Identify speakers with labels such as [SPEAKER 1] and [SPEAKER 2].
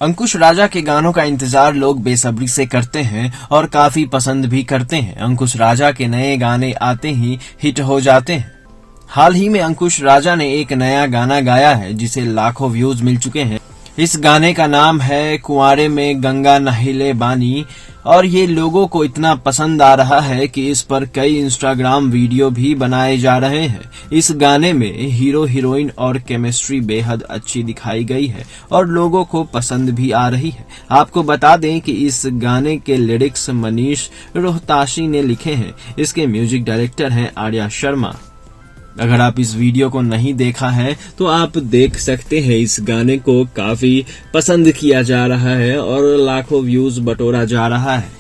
[SPEAKER 1] अंकुश राजा के गानों का इंतजार लोग बेसब्री से करते हैं और काफी पसंद भी करते हैं। अंकुश राजा के नए गाने आते ही हिट हो जाते हैं। हाल ही में अंकुश राजा ने एक नया गाना गाया है जिसे लाखों व्यूज मिल चुके हैं। इस गाने का नाम है कुंवारे में गंगा नहिले बानी और ये लोगों को इतना पसंद आ रहा है कि इस पर कई इंस्टाग्राम वीडियो भी बनाए जा रहे हैं। इस गाने में हीरो हीरोइन और केमिस्ट्री बेहद अच्छी दिखाई गई है और लोगों को पसंद भी आ रही है। आपको बता दें कि इस गाने के लिरिक्स मनीष रोहताशी ने लिखे हैं। इसके म्यूजिक डायरेक्टर हैं आर्या शर्मा। अगर आप इस वीडियो को नहीं देखा है तो आप देख सकते हैं। इस गाने को काफी पसंद किया जा रहा है और लाखों व्यूज बटोरा जा रहा है।